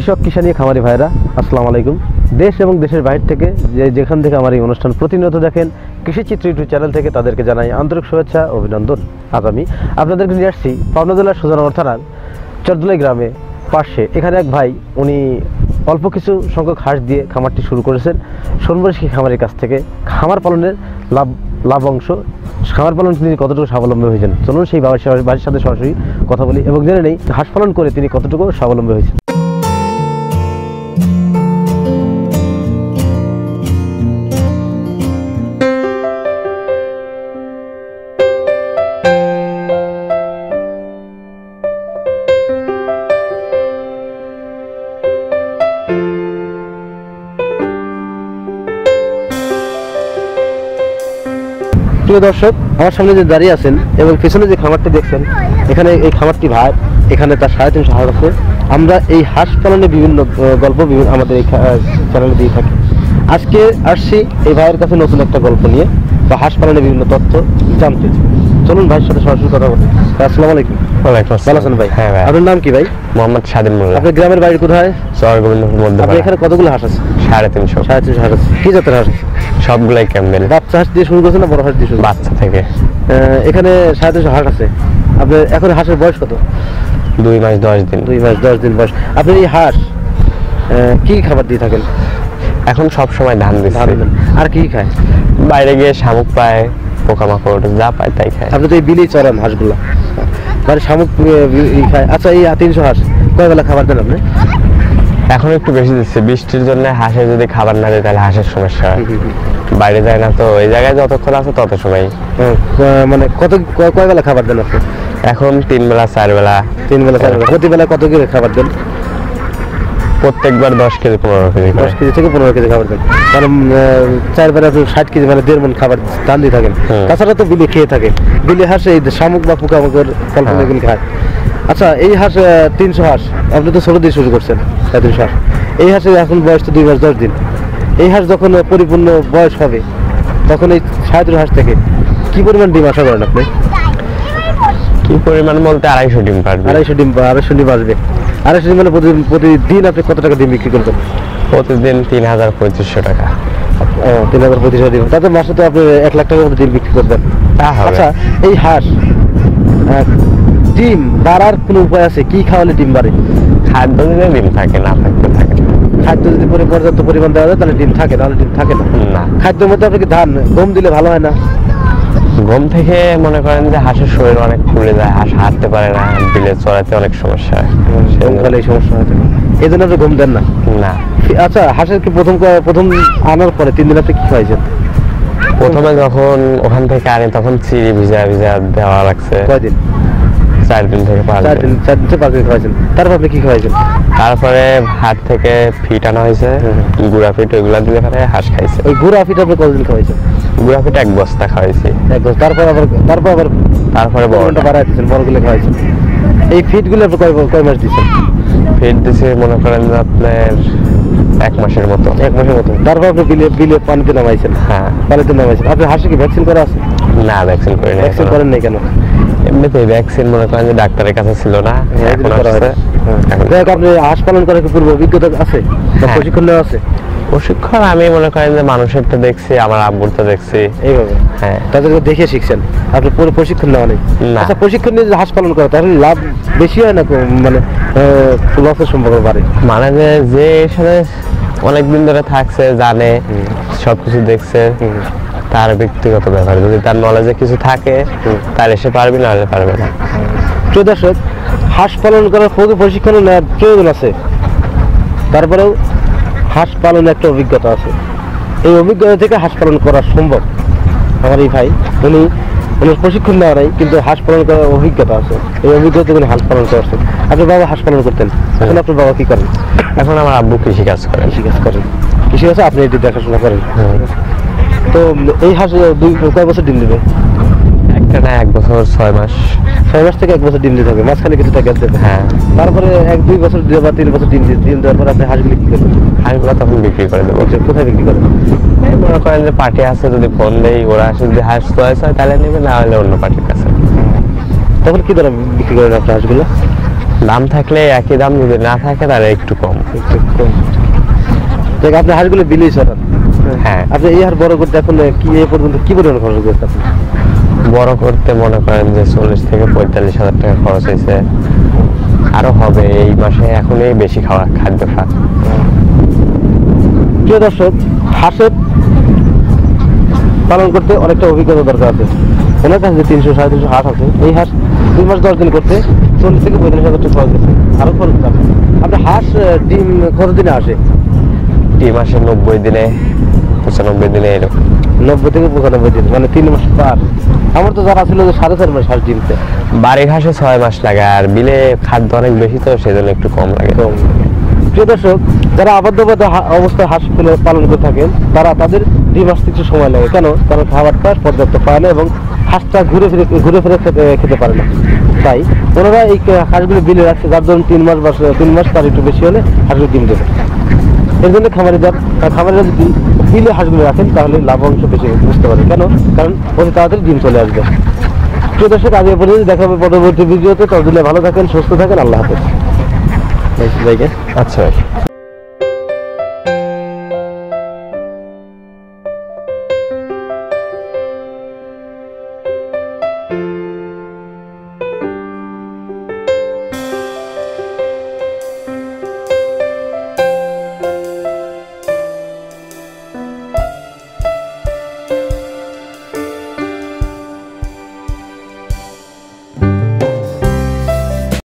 কৃষক কিষানি খামারি ভাইরা আসসালামু আলাইকুম। দেশ এবং দেশের বাইরে থেকে যেখান থেকে আমার এই অনুষ্ঠান প্রতিনিয়ত দেখেন কৃষিচিত্র ইউটিউব চ্যানেল থেকে তাদেরকে জানাই আন্তরিক শুভেচ্ছা অভিনন্দন। আজ আমি আপনাদেরকে নিয়ে আসছি পাবনা জেলার সুজানগর থানার চরদুলাই গ্রামে পাশে। এখানে এক ভাই উনি অল্প কিছু সংখ্যক হাঁস দিয়ে খামারটি শুরু করেছেন সোনবরশী খামারের কাছ থেকে। খামার পালনের লাভ অংশ, খামার পালন তিনি কতটুকু স্বাবলম্বী হয়েছেন, চলুন সেই বাড়ির সাথে সরাসরি কথা বলি এবং জেনে নেই হাঁস পালন করে তিনি কতটুকু স্বাবলম্বী হয়েছেন। প্রিয় দর্শক, আমার সামনে যে দাঁড়িয়ে আছেন এবং পেছনে যে খামারটি দেখছেন, এখানে এই খামারটি ভাই, এখানে তার 350 হাঁস আছে। আমরা এই হাঁস পালনে বিভিন্ন গল্প আমাদের এই চ্যানেলে দিয়ে থাকি। আজকে আসছি এই ভাইয়ের কাছে নতুন একটা গল্প নিয়ে বা হাঁস পালনে বিভিন্ন তথ্য জানতে। চলুন ভাইয়ের সাথে সরাসরি কথা বলি। আসসালামু আলাইকুম। ভালো আছেন ভাই? হ্যাঁ ভাই। আপনার নাম কি ভাই? মোহাম্মদ স্বাধীন মোল্লা। আপনার গ্রামের বাড়ি কোথায়? শহর গোবিন্দপুর মধ্যে। আপনি এখানে কতগুলো হাঁস আছে? 350। 350 হাঁস আছে। কি জাতের হাঁস আছে? সবগুলাই ক্যাম্বেল। বাচ্চা হাঁস দিয়ে শুরু করছেন না বড় হাঁস দিয়ে শুরু? বাচ্চা থেকে। এখানে 350 হাঁস আছে। আপনার এখন হাঁসের বয়স কত? 2 মাস 10 দিন। 2 মাস 10 দিন বয়স। আপনি এই হাঁস কি খাবার দিয়ে থাকেন? এখন সব সময় ধান দিচ্ছি। আর কি খায়? বাইরে গিয়ে শামুক পায়, পোকামাকড় যা পায় তাই খায়। আপনি তো এই বিলেই চড়ান হাঁসগুলো, মানে শামুক খায়। আচ্ছা, এই 300 হাঁস কয় বেলা খাবার দেন আপনি? এখন একটু বেশি দিচ্ছে, বৃষ্টির জন্য হাঁসের যদি খাবার না দেয় তাহলে হাঁসের সমস্যা হয়। বাইরে যায় না তো, এই জায়গায় যতক্ষণ আছে তত সময়। মানে কয় বেলা খাবার দেন আপনি? এখন 3 বেলা 4 বেলা। 3 বেলা 4 বেলা। প্রতি বেলা কত করে খাবার দেন? প্রত্যেকবার 10 কেজি 15 কেজি। 10 কেজি থেকে 15 কেজি খাবার দেন। কারণ 4 বেলা 60 কেজি, মানে 1.5 মণ খাবার দান দিয়ে থাকেন। তাছাড়া তো বিলে খেয়ে থাকে। বিলে হাঁস এই শামুক বা পোকামাকড় ফল এগুলো খায়। আচ্ছা, এই হাঁস 300 হাঁস আপনি তো ছোট দিয়ে শুরু করছেন। 300 হাঁস, এই হাঁসের এখন বয়স তো 2 মাস 10 দিন। এই হাঁস যখন পরিপূর্ণ বয়স হবে তখন এই 37 হাঁস থেকে কি পরিমাণ ডিম আশা করেন আপনি? কি পরিমাণ বলতে 250 ডিম পারবে। 250 ডিম আসবে। 250 ডিম মানে প্রতিদিন আপনি কত টাকা ডিম বিক্রি করবেন? প্রতিদিন 3000-3500 টাকা। 3000-3500 ডিম, তাতে মাসে তো আপনি 1 লাখ টাকার মতো ডিম বিক্রি করবেন। আচ্ছা, এই হাঁস ডিম বাড়ার কোনো উপায় আছে? কি খাওয়ালে ডিম বাড়ে? খাদ্য দিলে ডিম থাকে, না থাকতে থাকে না। খাদ্য যদি পর্যাপ্ত পরিমাণ দেওয়া যায় তাহলে ডিম থাকে, নাহলে ডিম থাকে না। খাদ্যের মধ্যে আপনি ধান গম দিলে ভালো হয় না? গম থেকে মনে করেন যে হাঁসের শরীর অনেক ফুলে যায়, হাঁস হাঁটতে পারে না, বিলে চড়াতে অনেক সমস্যা হয়। গম খেলে এই সমস্যা হয়, এই জন্য আপনি গম দেন না? না। আচ্ছা, হাঁসের কি প্রথম আনার পরে 3 দিন আপনি কি খাওয়াইছেন? প্রথমে যখন ওখান থেকে আনি তখন চিড়ি ভিজা দেওয়া লাগছে। কয়দিন? 4 দিন থেকে 5 দিন। 4 দিন থেকে 5 দিন খাওয়াইছেন। তারপর আপনি কি খাওয়াইছেন? তারপরে হাট থেকে ফিট আনা হয়েছে, গুঁড়া ফিট, ওইগুলা দিলে পরে হাঁস খাইছে। ওই গুঁড়া ফিট আপনি কতদিন খাওয়াইছেন? গুঁড়া ফিট 1 বস্তা খাওয়াইছি। 1 বস্তা। তারপরে বড়টা বাড়াই দিচ্ছেন, বড়গুলো খাওয়াইছেন। এই ফিটগুলো আপনি কয় মাস দিচ্ছেন? ফিট দিছে মনে করেন যে আপনার 1 মাসের মতো। 1 মাসের মতো। তারপর আপনি বিলে পানিতে নামাইছেন? হ্যাঁ, পানিতে নামাইছেন। আপনি হাঁসে কি ভ্যাকসিন করা আছে? না, ভ্যাকসিন করি না। ভ্যাকসিন করেন নাই কেন? এমনিতে ভ্যাকসিন মনে করেন যে ডাক্তারের কাছে ছিল না, এখন আসছে। আপনি হাঁস পালন করার পূর্ব অভিজ্ঞতা আছে? প্রশিক্ষণ নেওয়া আছে? প্রশিক্ষণ আমি মনে করেন যে মানুষেরটা দেখছি, আমার আব্বুরটা দেখছি, এইভাবে। হ্যাঁ, তাদেরকে দেখে শিখছেন। আপনি পুরো প্রশিক্ষণ নেওয়া নেই? আচ্ছা, প্রশিক্ষণ নিয়ে হাঁস পালন করা তাহলে লাভ বেশি হয় না, মানে লসের সম্পর্ক বাড়ে? মানে যে সাথে অনেকদিন ধরে থাকছে, জানে, সবকিছু দেখছে, তার ব্যক্তিগত ব্যাপার। যদি তার নলেজে কিছু থাকে তাহলে সে পারবে, না হলে পারবে না। প্রিয় দর্শক, হাঁস পালন করার প্রশিক্ষণ নেওয়ার প্রয়োজন আছে, তারপরেও হাঁস পালনের একটা অভিজ্ঞতা আছে। এই অভিজ্ঞতা থেকে হাঁস পালন করা সম্ভব। আমার এই ভাই উনি প্রশিক্ষণ নেওয়া নাই, কিন্তু হাঁস পালন করার অভিজ্ঞতা আছে। এই অভিজ্ঞতা থেকে হাঁস পালন করছেন। আপনার বাবা হাঁস পালন করতেন, এখন আপনার বাবা কি করেন? এখন আমার আব্বু কৃষিকাজ করেন। কৃষিকাজ আপনি এটি দেখাশোনা করেন। তো এই হাঁস কয় বছর ডিম দেবে? একটা না, 1 বছর 6 মাস। 6 মাস থেকে 1 বছর ডিম দিতে হবে, মাঝখানে কিছুটা গ্যাপ দেবে। হ্যাঁ, তারপরে 1-2 বছর বা 3 বছর ডিম দেওয়ার পর আপনি হাঁসগুলি কি করবেন? হাঁসগুলো তখন বিক্রি করে দেবো। কোথায় বিক্রি করেন? এই মনে করেন যে পার্টি আছে, যদি ফোন দেই ওরা আসে, যদি হাঁস চয়েস হয় তাহলে নেবে, না হলে অন্য পার্টির কাছে। তখন কি ধরে বিক্রি করেন আপনার হাঁসগুলো? দাম থাকলে একই দাম, যদি না থাকে তাহলে একটু কম। একটু কম। দেখ আপনি হাঁসগুলো বিলেই সরান, হ্যাঁ, আপনি এই হাঁস বড় করতে এখন কি এ পর্যন্ত কি পরিমাণ খরচ করতে আপনি? বড় করতে মনে করেন যে 40 থেকে 45,000 টাকা খরচ হয়েছে, আরো হবে এই মাসে। এখনই বেশি খাদ্য খা। প্রিয় দর্শক, হাঁসের পালন করতে অনেকটা অভিজ্ঞতা দরকার আছে। ওনার কাছে যে 300-350 হাঁস আছে, এই হাঁস 2 মাস 10 দিন করতে 40 থেকে 45,000 টাকা খরচ আছে, আরো খরচ আছে। আপনার হাঁস ডিম কত দিনে আসে? এই মাসে 90 দিনে 95 দিনে এরকম। 90 থেকে 95 দিন, মানে 3 মাস পার। আমার তো যারা ছিল যে 4.5 মাস হাঁস ডিমতে। বাড়ি ঘাসে 6 মাস লাগে, আর বিলে খাদ্য অনেক বেশি, তো সেজন্য একটু কম লাগে। প্রিয় দর্শক, যারা আবদ্ধবদ্ধ অবস্থায় হাঁস পালন করে থাকেন, তারা তাদের ডিম আসতে একটু সময় লাগে। কেন? কারণ খাবারটা পর্যাপ্ত পায় না এবং হাঁসটা ঘুরে ফিরে খেতে পারে না। তাই ওনারা এই হাঁসগুলো বিলে রাখছে, যার ধরুন 3 মাস বা 3 মাস তার একটু বেশি হলে হাঁসগুলো ডিম দেবে। এর জন্য খামারিরা যদি বিলে হাঁসগুলো রাখেন তাহলে লাভ অংশ বেশি বুঝতে পারে। কেন? কারণ অতি তাড়াতাড়ি ডিম চলে আসবে। প্রিয় দর্শক, আজ এ পর্যন্ত দেখা হবে পরবর্তী ভিডিওতে। ততদিনে ভালো থাকেন, সুস্থ থাকেন, আল্লাহ হাফেজ। আচ্ছা ভাই।